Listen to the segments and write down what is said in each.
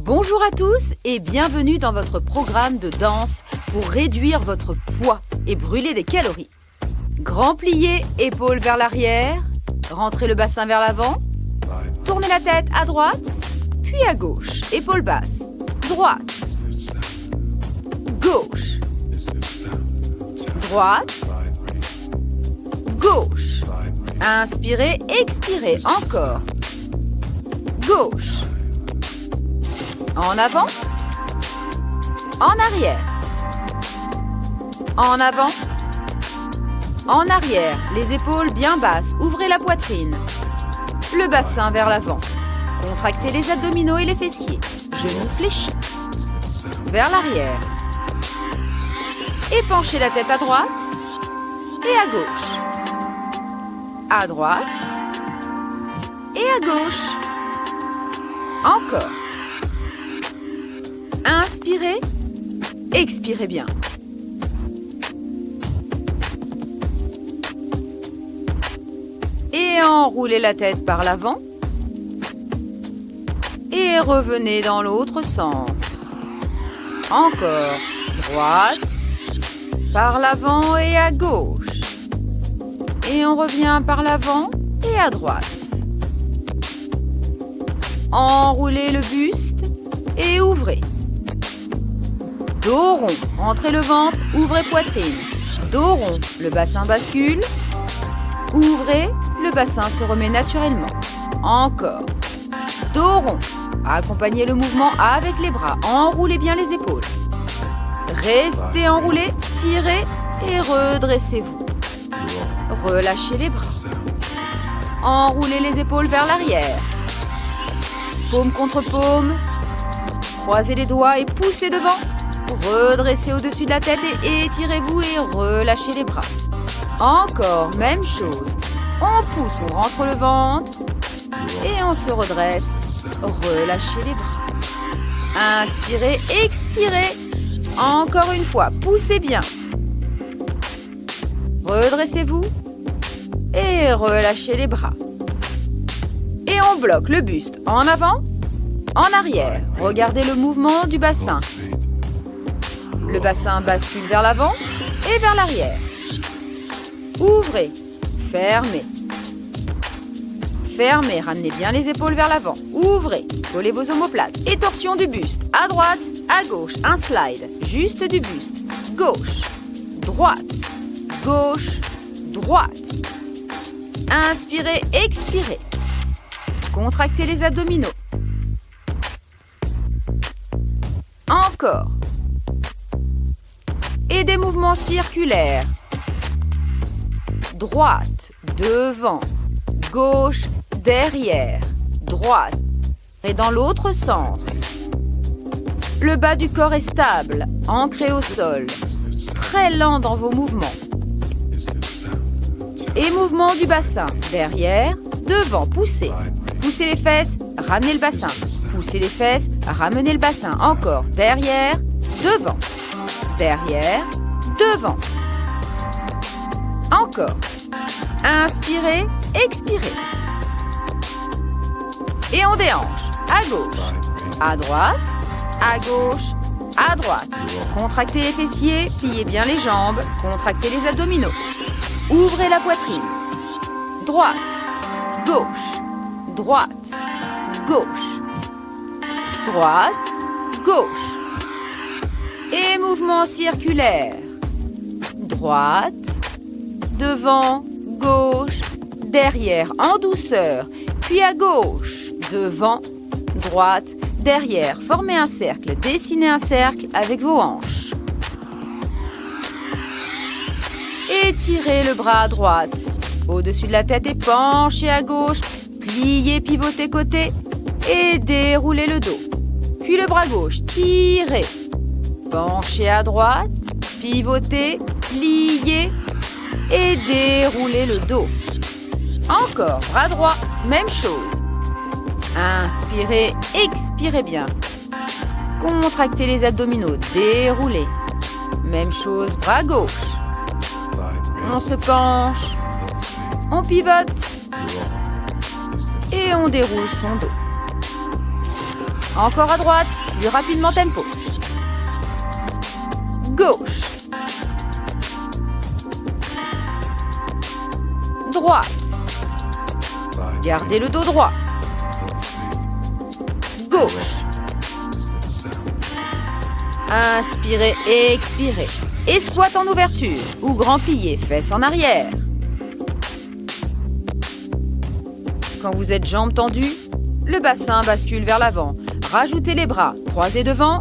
Bonjour à tous et bienvenue dans votre programme de danse pour réduire votre poids et brûler des calories. Grand plié, épaules vers l'arrière, rentrez le bassin vers l'avant, tournez la tête à droite, puis à gauche, épaules basses, droite, gauche, droite, gauche. Inspirez, expirez, encore. Gauche. En avant. En arrière. En avant. En arrière, les épaules bien basses, ouvrez la poitrine. Le bassin vers l'avant. Contractez les abdominaux et les fessiers. Genoux fléchis. Vers l'arrière. Épanchez la tête à droite et à gauche. À droite et à gauche. Encore. Inspirez, expirez bien. Et enroulez la tête par l'avant. Et revenez dans l'autre sens. Encore. Droite, par l'avant et à gauche. Et on revient par l'avant et à droite. Enroulez le buste et ouvrez. Dos rond, rentrez le ventre, ouvrez poitrine. Dos rond, le bassin bascule. Ouvrez, le bassin se remet naturellement. Encore. Dos rond, accompagnez le mouvement avec les bras. Enroulez bien les épaules. Restez enroulés, tirez et redressez-vous. Relâchez les bras. Enroulez les épaules vers l'arrière. Paume contre paume. Croisez les doigts et poussez devant. Redressez au-dessus de la tête et étirez-vous et relâchez les bras. Encore, même chose. On pousse, on rentre le ventre et on se redresse. Relâchez les bras. Inspirez, expirez. Encore une fois, poussez bien. Redressez-vous et relâchez les bras. Et on bloque le buste en avant, en arrière. Regardez le mouvement du bassin. Le bassin bascule vers l'avant et vers l'arrière. Ouvrez, fermez. Fermez, ramenez bien les épaules vers l'avant. Ouvrez, collez vos omoplates. Et torsion du buste. À droite, à gauche, un slide. Juste du buste. Gauche, droite, gauche, droite. Inspirez, expirez. Contractez les abdominaux. Encore. Et des mouvements circulaires. Droite, devant, gauche, derrière, droite. Et dans l'autre sens. Le bas du corps est stable, ancré au sol. Très lent dans vos mouvements. Et mouvement du bassin. Derrière, devant, poussez. Poussez les fesses, ramenez le bassin. Poussez les fesses, ramenez le bassin. Encore. Derrière, devant. Derrière, devant. Encore. Inspirez, expirez. Et on déhanche. À gauche, à droite, à gauche, à droite. Contractez les fessiers, pliez bien les jambes, contractez les abdominaux. Ouvrez la poitrine. Droite, gauche, droite, gauche, droite, gauche. Et mouvement circulaire. Droite, devant, gauche, derrière, en douceur. Puis à gauche, devant, droite, derrière. Formez un cercle, dessinez un cercle avec vos hanches. Étirez le bras à droite, au-dessus de la tête et penchez à gauche. Pliez, pivotez côté et déroulez le dos. Puis le bras gauche, tirez. Penchez à droite, pivotez, pliez et déroulez le dos. Encore, bras droit, même chose. Inspirez, expirez bien. Contractez les abdominaux, déroulez. Même chose, bras gauche. On se penche, on pivote et on déroule son dos. Encore à droite, plus rapidement tempo. Gauche. Droite. Gardez le dos droit. Gauche. Inspirez et expirez. Et squat en ouverture ou grand plié, fesses en arrière. Quand vous êtes jambes tendues, le bassin bascule vers l'avant. Rajoutez les bras croisés devant.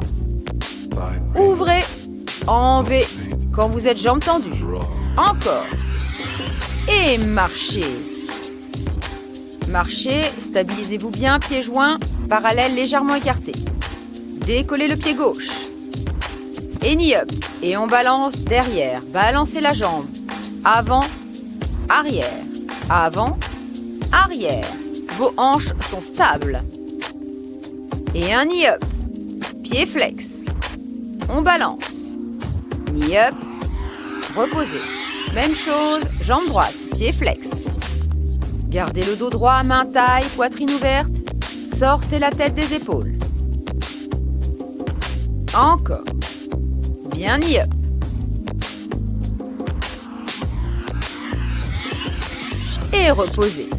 Ouvrez en V quand vous êtes jambes tendues. Encore. Et marchez. Marchez, stabilisez-vous bien, pieds joints, parallèles légèrement écartés. Décollez le pied gauche. Et knee up. Et on balance derrière. Balancez la jambe. Avant, arrière. Avant, arrière. Vos hanches sont stables. Et un knee up. Pied flex. On balance. Knee up. Reposez. Même chose, jambe droite, pied flex. Gardez le dos droit, main taille, poitrine ouverte. Sortez la tête des épaules. Encore. Bien knee up. Et reposez.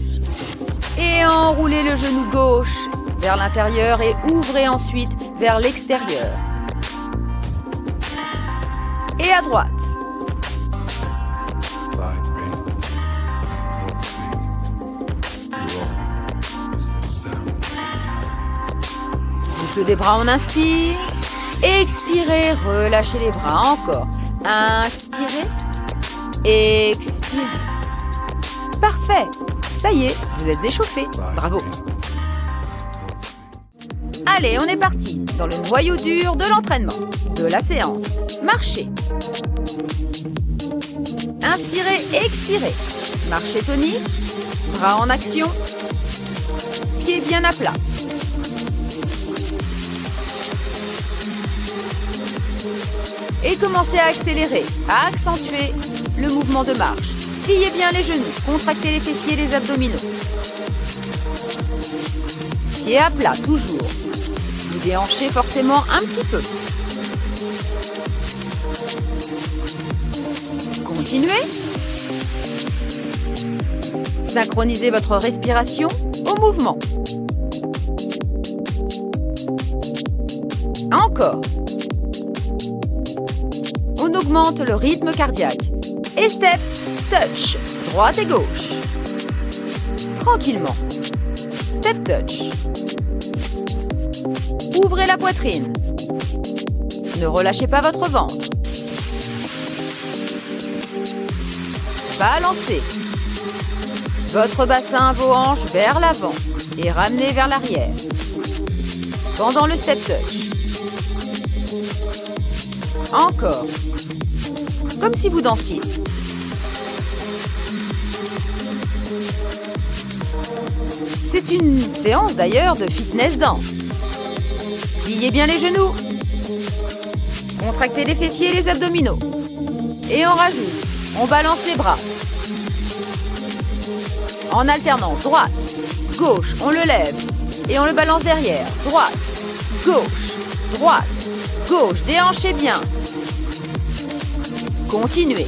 Et enroulez le genou gauche vers l'intérieur et ouvrez ensuite vers l'extérieur. Et à droite. Boucle des bras, on inspire. Expirez, relâchez les bras. Encore. Inspirez. Expirez. Parfait. Ça y est, vous êtes échauffés. Bravo. Allez, on est parti dans le noyau dur de l'entraînement, de la séance. Marchez. Inspirez, expirez. Marchez tonique. Bras en action. Pieds bien à plat. Et commencez à accélérer, à accentuer le mouvement de marche. Pliez bien les genoux, contractez les fessiers et les abdominaux. Pieds à plat, toujours. Vous déhanchez forcément un petit peu. Continuez. Synchronisez votre respiration au mouvement. Encore. On augmente le rythme cardiaque. Et step, touch, droite et gauche. Tranquillement. Step touch. Ouvrez la poitrine. Ne relâchez pas votre ventre. Balancez. Votre bassin, vos hanches vers l'avant et ramenez vers l'arrière. Pendant le step touch. Encore. Comme si vous dansiez. C'est une séance d'ailleurs de fitness danse. Pliez bien les genoux. Contractez les fessiers et les abdominaux. Et on rajoute. On balance les bras. En alternance, droite, gauche, on le lève. Et on le balance derrière. Droite, gauche, droite, gauche. Déhanchez bien. Continuez.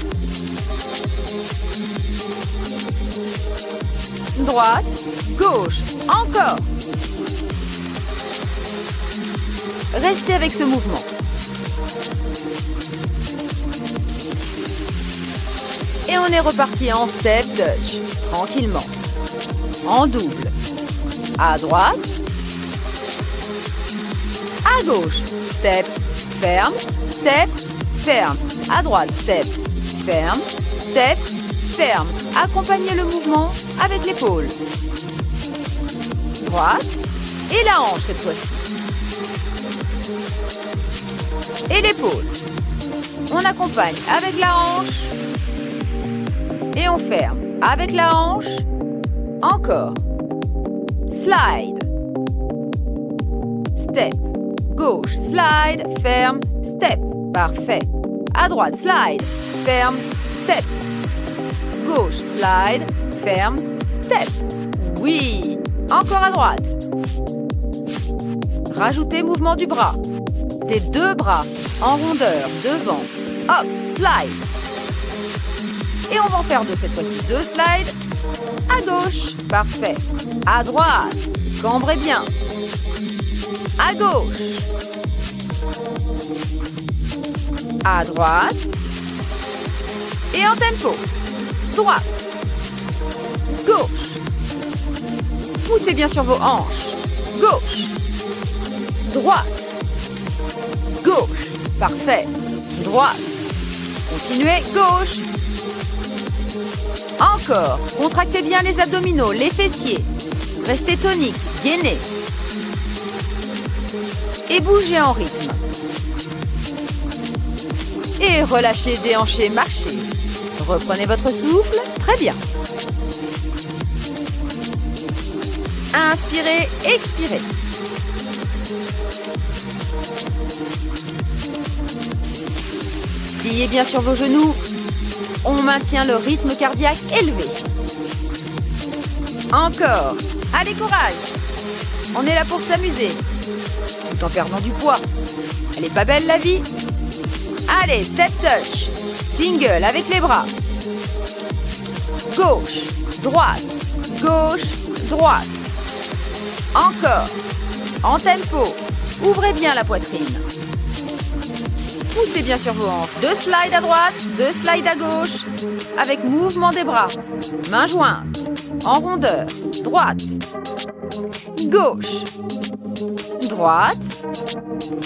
Droite, gauche, encore. Restez avec ce mouvement. Et on est reparti en step touch, tranquillement. En double. À droite. À gauche. Step, ferme, step, ferme. À droite, step, ferme, step, ferme. Accompagnez le mouvement avec l'épaule. Droite. Et la hanche cette fois-ci. Et l'épaule. On accompagne avec la hanche. Et on ferme avec la hanche. Encore. Slide. Step. Gauche, slide, ferme, step. Parfait. À droite, slide, ferme, step. Gauche, slide, ferme, step. Oui. Encore à droite. Rajoutez mouvement du bras. Des deux bras en rondeur devant. Hop, slide. Et on va en faire deux cette fois-ci. Deux slides. À gauche. Parfait. À droite. Cambrez bien. À gauche. À droite. Et en tempo. Droite. Gauche. Poussez bien sur vos hanches. Gauche. Droite. Gauche. Parfait. Droite. Continuez. Gauche. Encore. Contractez bien les abdominaux, les fessiers. Restez tonique, gainez. Et bougez en rythme. Et relâchez, déhanchez, marchez. Reprenez votre souffle. Très bien. Inspirez, expirez. Pliez bien sur vos genoux. On maintient le rythme cardiaque élevé. Encore. Allez, courage. On est là pour s'amuser. Tout en perdant du poids. Elle est pas belle la vie? Allez, step touch. Single avec les bras. Gauche, droite, gauche, droite. Encore. En tempo. Ouvrez bien la poitrine. Poussez bien sur vos hanches. Deux slides à droite, deux slides à gauche. Avec mouvement des bras. Mains jointes. En rondeur. Droite. Gauche. Droite.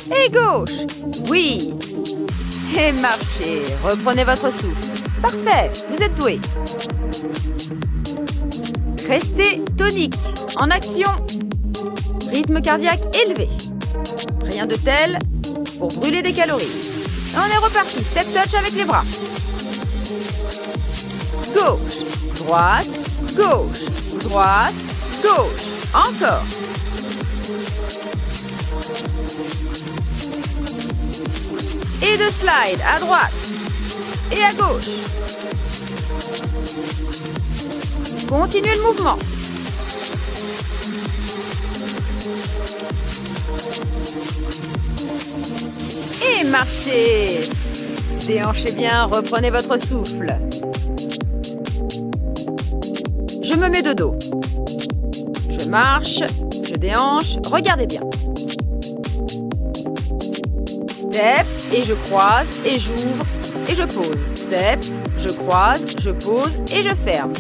Et gauche. Oui. Et marchez. Reprenez votre souffle. Parfait. Vous êtes doués. Restez tonique. En action. Rythme cardiaque élevé. Rien de tel pour brûler des calories. Et on est reparti. Step touch avec les bras. Gauche, droite, gauche, droite, gauche. Encore. Et de slide à droite et à gauche. Continuez le mouvement. Et marchez. Déhanchez bien, reprenez votre souffle. Je me mets de dos. Je marche, je déhanche, regardez bien. Step, et je croise, et j'ouvre, et je pose. Step, je croise, je pose, et je ferme.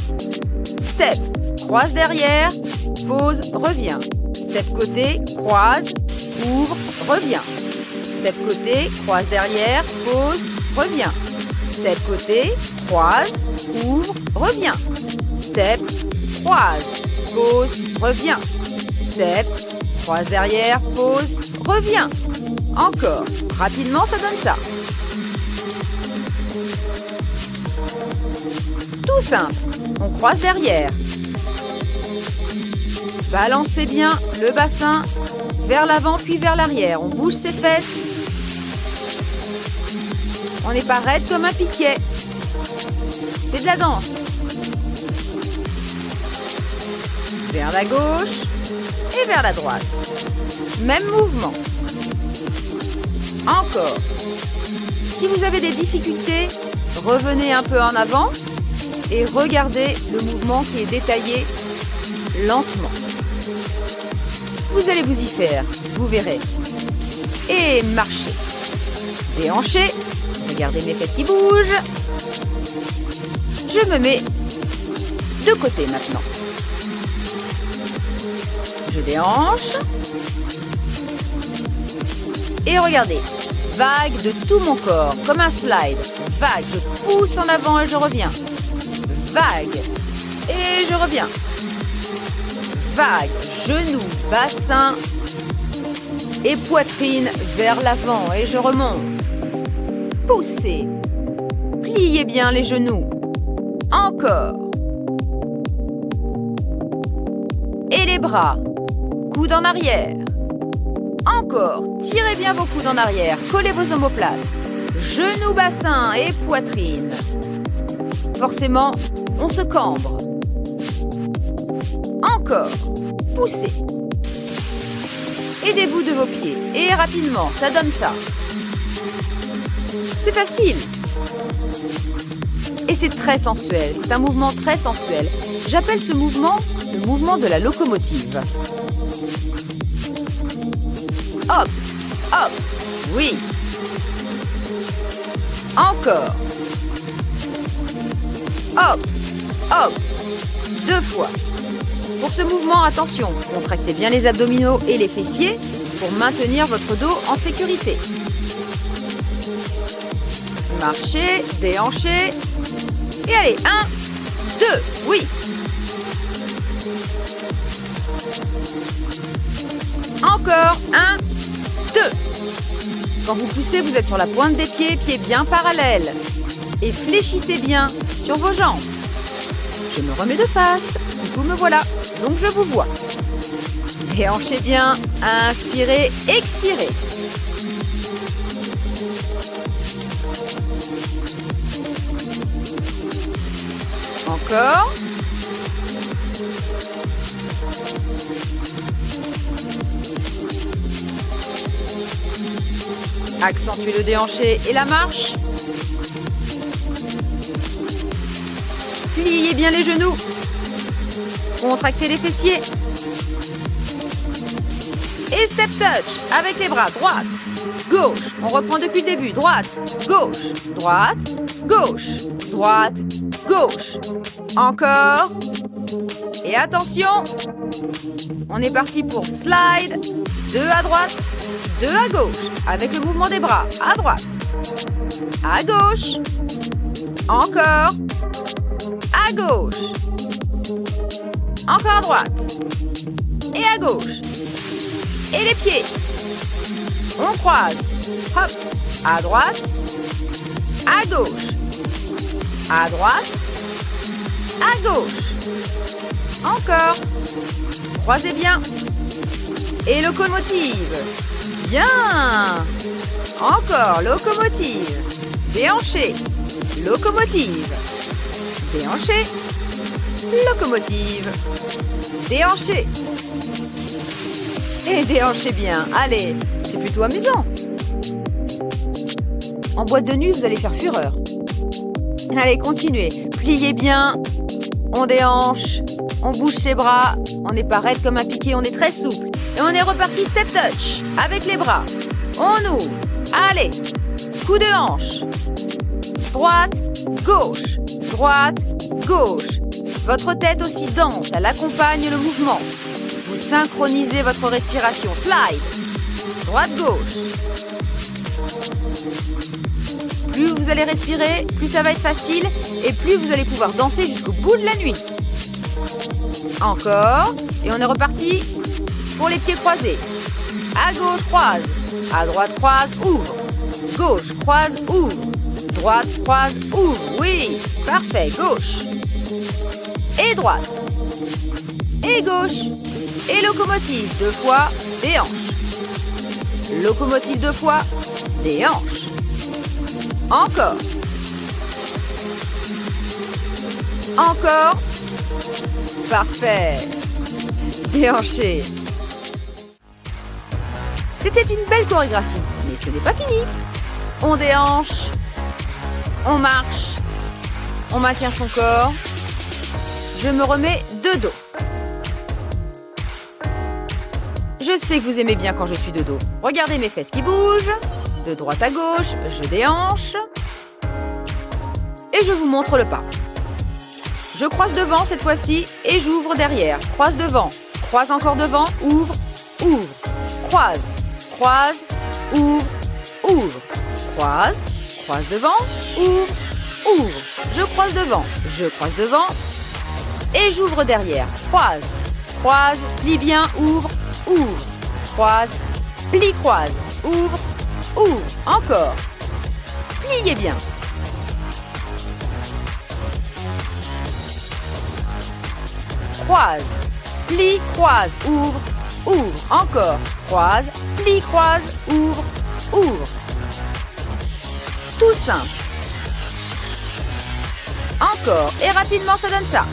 Step, croise derrière, pose, reviens. Step côté, croise, ouvre, reviens. Step côté, croise derrière, pose, reviens. Step côté, croise, ouvre, reviens. Step, croise, pose, reviens. Step, croise derrière, pose, reviens. Encore. Rapidement, ça donne ça. Tout simple. On croise derrière. Balancez bien le bassin vers l'avant puis vers l'arrière. On bouge ses fesses. On n'est pas raide comme un piquet. C'est de la danse. Vers la gauche et vers la droite. Même mouvement. Encore. Si vous avez des difficultés, revenez un peu en avant et regardez le mouvement qui est détaillé lentement. Vous allez vous y faire, vous verrez. Et marchez. Déhanchez. Regardez mes fesses qui bougent. Je me mets de côté maintenant. Je déhanche. Et regardez, vague de tout mon corps, comme un slide. Vague, je pousse en avant et je reviens. Vague, et je reviens. Vague, genoux, bassin et poitrine vers l'avant et je remonte. Poussez. Pliez bien les genoux. Encore. Et les bras. Coudes en arrière. Encore. Tirez bien vos coudes en arrière. Collez vos omoplates. Genoux, bassin et poitrine. Forcément, on se cambre. Encore. Poussez. Aidez-vous de vos pieds et rapidement, ça donne ça. C'est facile. Et c'est très sensuel, c'est un mouvement très sensuel. J'appelle ce mouvement le mouvement de la locomotive. Hop, hop, oui. Encore. Hop, hop, 2 fois. Pour ce mouvement, attention, contractez bien les abdominaux et les fessiers pour maintenir votre dos en sécurité. Marchez, déhanchez. Et allez, 1, 2, oui. Encore, 1, 2. Quand vous poussez, vous êtes sur la pointe des pieds, pieds bien parallèles. Et fléchissez bien sur vos jambes. Je me remets de face, du coup me voilà, donc je vous vois. Déhanchez bien, inspirez, expirez. Encore. Accentuez le déhanché et la marche. Pliez bien les genoux. Contractez les fessiers. Et step touch avec les bras. Droite, gauche. On reprend depuis le début. Droite, gauche, droite, gauche, droite, gauche. Encore. Et attention. On est parti pour slide. 2 à droite, 2 à gauche. Avec le mouvement des bras. À droite, à gauche. Encore. À gauche. Encore à droite. Et à gauche. Et les pieds. On croise. Hop. À droite. À gauche. À droite. À gauche. Encore. Croisez bien. Et locomotive. Bien. Encore. Locomotive. Déhanché. Locomotive. Déhanché. Locomotive. Déhanché. Et déhanchez bien. Allez, c'est plutôt amusant. En boîte de nuit, vous allez faire fureur. Allez, continuez. Pliez bien. On déhanche. On bouge ses bras. On n'est pas raide comme un piqué, on est très souple. Et on est reparti step touch. Avec les bras. On ouvre. Allez. Coup de hanche. Droite, gauche. Droite, gauche. Votre tête aussi danse, elle accompagne le mouvement. Vous synchronisez votre respiration. Slide. Droite-gauche. Plus vous allez respirer, plus ça va être facile et plus vous allez pouvoir danser jusqu'au bout de la nuit. Encore. Et on est reparti pour les pieds croisés. À gauche, croise. À droite, croise, ouvre. Gauche, croise, ouvre. Droite, croise, ouvre. Oui, parfait. Gauche. Et droite. Et gauche. Et locomotive, 2 fois, des hanches. Locomotive 2 fois, des hanches. Encore. Encore. Parfait. Déhanché. C'était une belle chorégraphie, mais ce n'est pas fini. On déhanche. On marche. On maintient son corps. Je me remets de dos. Je sais que vous aimez bien quand je suis de dos. Regardez mes fesses qui bougent. De droite à gauche, je déhanche. Et je vous montre le pas. Je croise devant cette fois-ci et j'ouvre derrière. Croise devant, croise encore devant, ouvre, ouvre. Croise, croise, ouvre, ouvre. Croise, croise devant, ouvre, ouvre. Je croise devant, je croise devant. Et j'ouvre derrière. Croise, croise, plie bien, ouvre, ouvre. Croise, plie, croise, ouvre, ouvre. Encore. Pliez bien. Croise, plie, croise, ouvre, ouvre. Encore. Croise, plie, croise, ouvre, ouvre. Tout simple. Encore. Et rapidement, ça donne ça.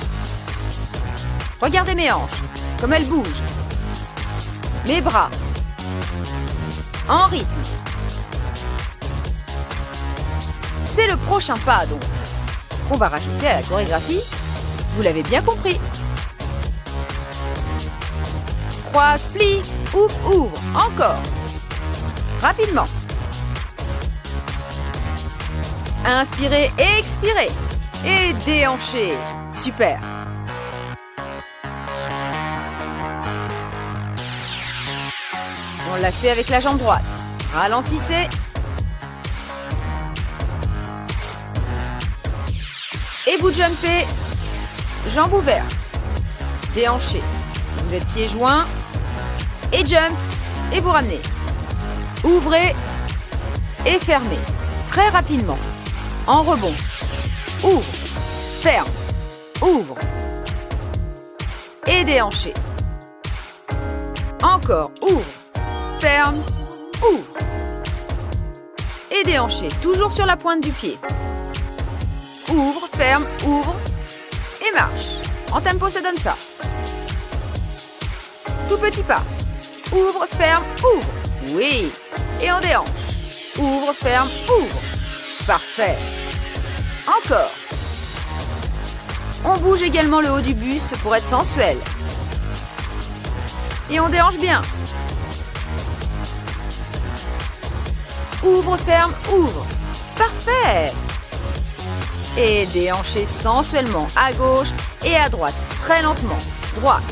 Regardez mes hanches, comme elles bougent. Mes bras, en rythme. C'est le prochain pas, donc, qu'on va rajouter à la chorégraphie. Vous l'avez bien compris. Croise, plie, ouvre, ouvre. Encore. Rapidement. Inspirez, expirez. Et déhanchez. Super. On l'a fait avec la jambe droite. Ralentissez. Et vous jumpez. Jambes ouvertes. Déhanchez. Vous êtes pieds joints. Et jump. Et vous ramenez. Ouvrez. Et fermez. Très rapidement. En rebond. Ouvre. Ferme. Ouvre. Et déhanchez. Encore. Ouvre. Ferme. Ouvre. Et déhanchez. Toujours sur la pointe du pied. Ouvre, ferme, ouvre. Et marche. En tempo, ça donne ça. Tout petit pas. Ouvre, ferme, ouvre. Oui. Et on déhanche. Ouvre, ferme, ouvre. Parfait. Encore. On bouge également le haut du buste pour être sensuel. Et on déhanche bien. Ouvre, ferme, ouvre. Parfait. Et déhanchez sensuellement à gauche et à droite. Très lentement. Droite,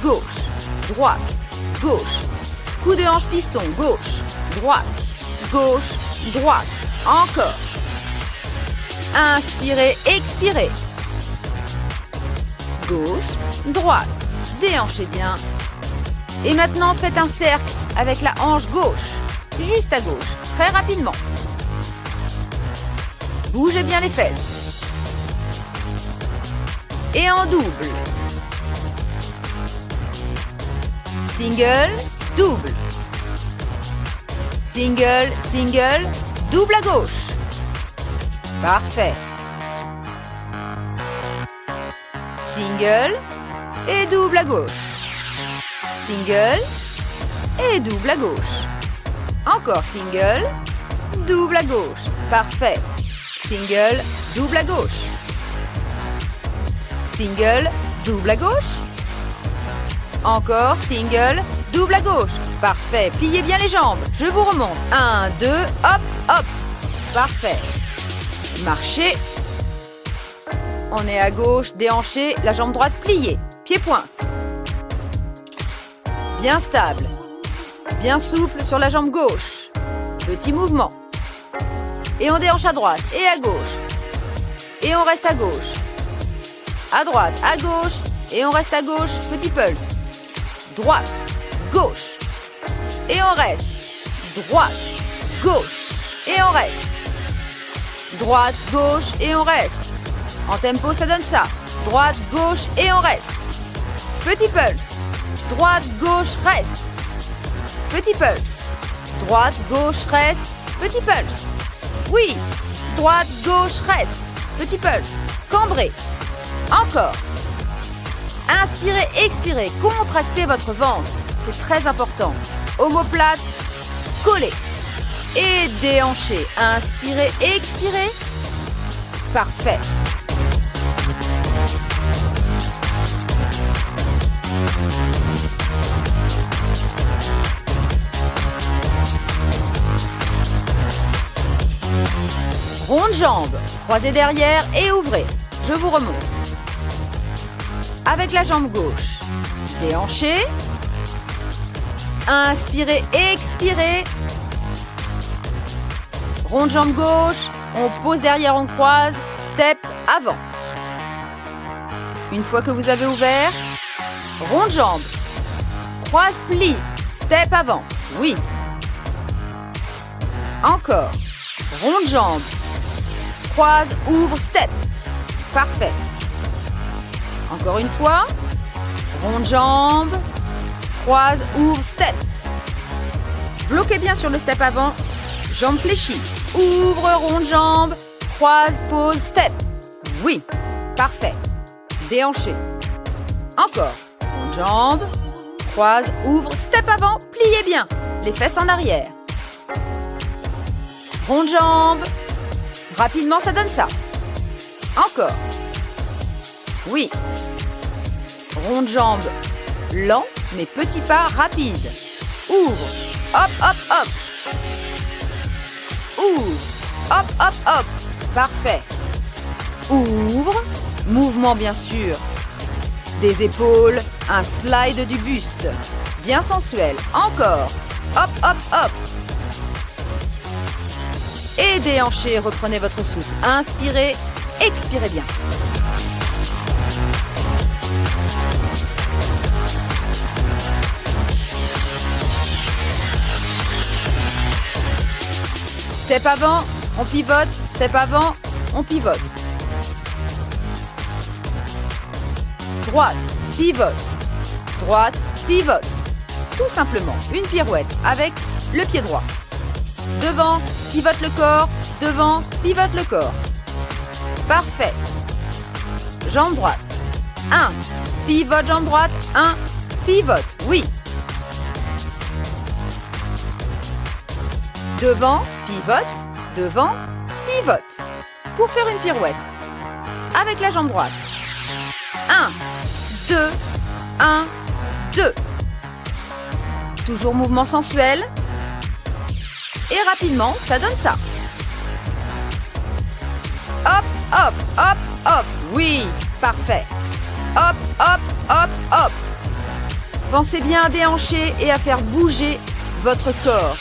gauche, droite, gauche. Coup de hanche piston. Gauche, droite, gauche, droite. Encore. Inspirez, expirez. Gauche, droite. Déhanchez bien. Et maintenant, faites un cercle avec la hanche gauche. Juste à gauche. Très rapidement. Bougez bien les fesses. Et en double. Single, double. Single, single, double à gauche. Parfait. Single et double à gauche. Single et double à gauche. Encore single, double à gauche. Parfait. Single, double à gauche. Single, double à gauche. Encore single, double à gauche. Parfait. Pliez bien les jambes. Je vous remonte. 1, 2, hop, hop. Parfait. Marchez. On est à gauche, déhanché, la jambe droite pliée. Pied pointe. Bien stable. Bien souple sur la jambe gauche. Petit mouvement. Et on déhanche à droite et à gauche. Et on reste à gauche. À droite, à gauche. Et on reste à gauche. Petit pulse. Droite, gauche. Et on reste. Droite, gauche. Et on reste. Droite, gauche. Et on reste. En tempo, ça donne ça. Droite, gauche. Et on reste. Petit pulse. Droite, gauche, reste. Petit pulse. Droite, gauche, reste. Petit pulse. Oui. Droite, gauche, reste. Petit pulse. Cambré. Encore. Inspirez, expirez. Contractez votre ventre. C'est très important. Omoplate. Collez. Et déhanchez. Inspirez, expirez. Parfait. Ronde jambe, croisez derrière et ouvrez. Je vous remonte. Avec la jambe gauche, déhanchez. Inspirez, expirez. Ronde jambe gauche, on pose derrière, on croise. Step avant. Une fois que vous avez ouvert, ronde jambe. Croise, plie. Step avant. Oui. Encore. Ronde jambe. Croise, ouvre, step. Parfait. Encore une fois. Ronde jambe. Croise, ouvre, step. Bloquez bien sur le step avant. Jambe fléchie. Ouvre, ronde jambe. Croise, pose, step. Oui. Parfait. Déhanchez. Encore. Ronde jambe. Croise, ouvre, step avant. Pliez bien. les fesses en arrière. Rond de jambe. Rapidement, ça donne ça. Encore. Oui. Rond de jambe lent, mais petits pas rapides. Ouvre. Hop, hop, hop. Ouvre. Hop, hop, hop. Parfait. Ouvre. Mouvement, bien sûr. Des épaules. Un slide du buste. Bien sensuel. Encore. Hop, hop, hop. Et déhanchez. Reprenez votre souffle. Inspirez. Expirez bien. Step avant, on pivote. Step avant, on pivote. Droite, pivote. Droite, pivote. Tout simplement, une pirouette avec le pied droit. Devant, pivote le corps. Devant, pivote le corps. Parfait. Jambe droite. 1. Pivote, jambe droite. 1. Pivote. Oui. Devant, pivote. Devant, pivote. Pour faire une pirouette. Avec la jambe droite. 1, 2, 1, 2. Toujours mouvement sensuel. Et rapidement, ça donne ça. Hop, hop, hop, hop. Oui, parfait. Hop, hop, hop, hop. Pensez bien à déhancher et à faire bouger votre corps.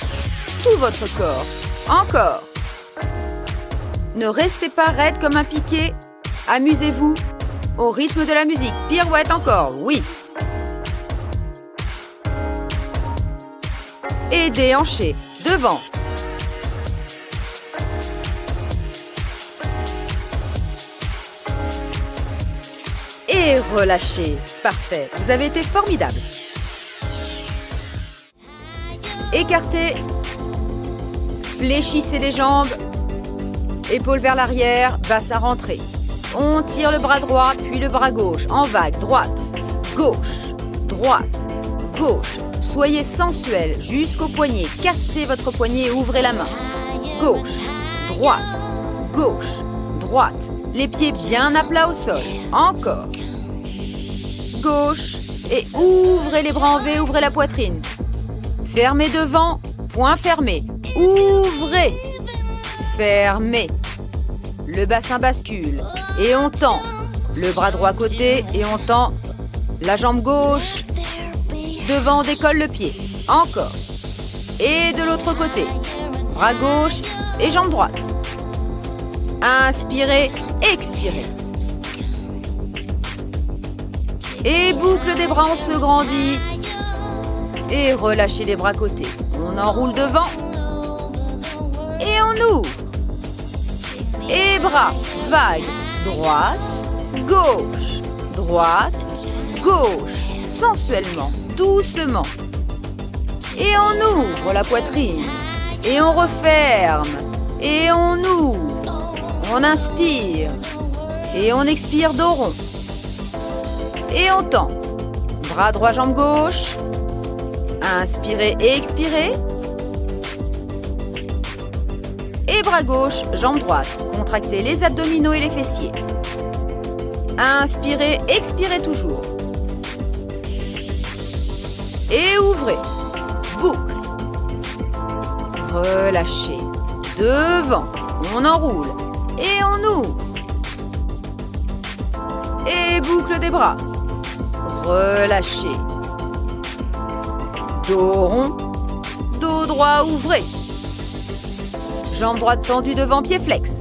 Tout votre corps. Encore. Ne restez pas raide comme un piquet. Amusez-vous au rythme de la musique. Pirouette encore, oui. Et déhanchez. Devant. Et relâchez. Parfait. Vous avez été formidable. Écartez. Fléchissez les jambes. Épaules vers l'arrière. Bassin rentré. On tire le bras droit, puis le bras gauche. En vague. Droite. Gauche. Droite. Gauche. Soyez sensuel jusqu'au poignet. Cassez votre poignet et ouvrez la main. Gauche. Droite. Gauche. Droite. Les pieds bien à plat au sol. Encore. Gauche. Et ouvrez les bras en V, ouvrez la poitrine. Fermez devant. Poing fermé. Ouvrez. Fermez. Le bassin bascule. Et on tend. Le bras droit côté et on tend la jambe gauche. Devant, on décolle le pied. Encore. Et de l'autre côté. Bras gauche et jambe droite. Inspirez, expirez. Et boucle des bras, on se grandit. Et relâchez les bras côté. On enroule devant. Et on ouvre. Et bras, vague. Droite, gauche. Droite, gauche. Sensuellement, doucement. Et on ouvre la poitrine. Et on referme. Et on ouvre. On inspire. Et on expire dos rond. Et on tend. Bras droit, jambe gauche. Inspirez et expirez. Et bras gauche, jambe droite. Contractez les abdominaux et les fessiers. Inspirez, expirez toujours. Et ouvrez. Boucle. Relâchez. Devant. On enroule. Et on ouvre. Et boucle des bras. Relâchez. Dos rond. Dos droit, ouvrez. Jambe droite tendue devant, pied flex.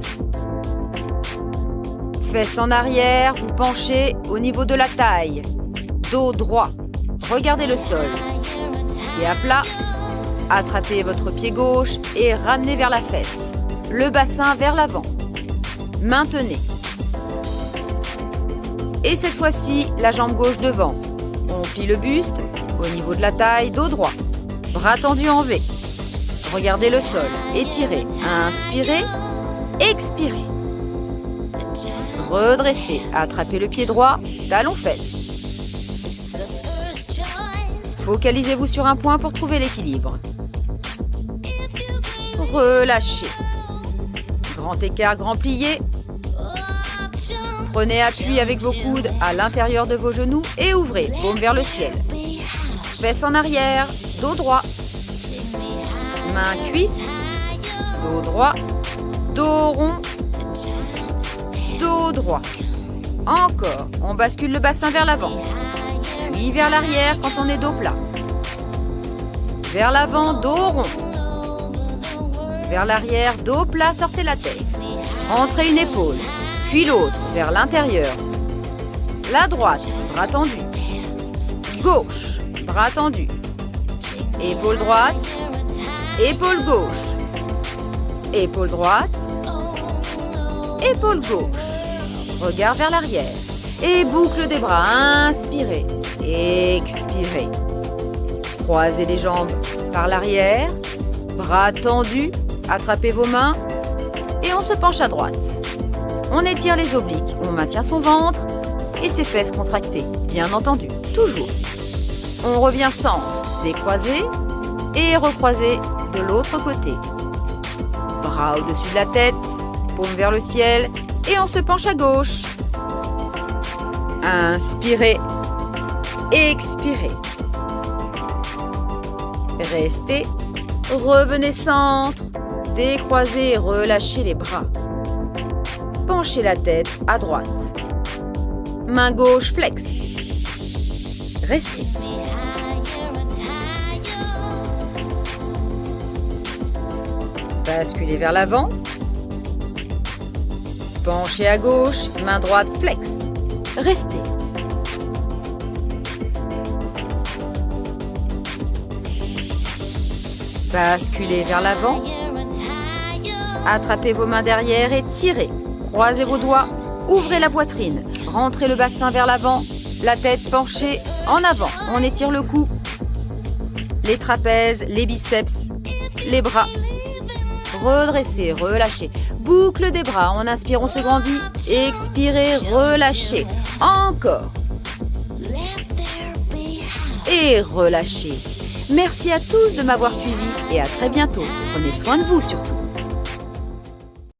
Fesses en arrière, vous penchez au niveau de la taille. Dos droit. Regardez le sol. Pied à plat. Attrapez votre pied gauche et ramenez vers la fesse. Le bassin vers l'avant. Maintenez. Et cette fois-ci, la jambe gauche devant. On plie le buste au niveau de la taille, dos droit. Bras tendus en V. Regardez le sol. Étirez. Inspirez. Expirez. Redressez. Attrapez le pied droit. Talon fesses. Focalisez-vous sur un point pour trouver l'équilibre. relâchez. Grand écart, grand plié. Prenez appui avec vos coudes à l'intérieur de vos genoux et ouvrez, paume vers le ciel. Fesses en arrière, dos droit. Main cuisse, dos droit, dos rond, dos droit. Encore, on bascule le bassin vers l'avant, puis vers l'arrière quand on est dos plat. Vers l'avant, dos rond. Vers l'arrière, dos plat, sortez la tête. Entrez une épaule, puis l'autre vers l'intérieur. La droite, bras tendu. Gauche, bras tendu. Épaule droite, épaule gauche. Épaule droite, épaule gauche. Regard vers l'arrière. Et boucle des bras. Inspirez. Expirez. Croisez les jambes par l'arrière. Bras tendus. Attrapez vos mains. Et on se penche à droite. On étire les obliques. On maintient son ventre. Et ses fesses contractées. Bien entendu. Toujours. On revient centre. Décroisé. Et recroisé de l'autre côté. Bras au-dessus de la tête. Paume vers le ciel. Et on se penche à gauche. Inspirez. Expirez. Restez. Revenez centre. Décroisez et relâchez les bras. Penchez la tête à droite. Main gauche flex. Restez. Basculez vers l'avant. Penchez à gauche, main droite flex. Restez. Basculez vers l'avant. Attrapez vos mains derrière et tirez. Croisez vos doigts, ouvrez la poitrine. Rentrez le bassin vers l'avant, la tête penchée en avant. On étire le cou, les trapèzes, les biceps, les bras. Redressez, relâchez. Boucle des bras. En inspirant, on se grandit. Expirez, relâchez. Encore. Et relâchez. Merci à tous de m'avoir suivi et à très bientôt. Prenez soin de vous surtout.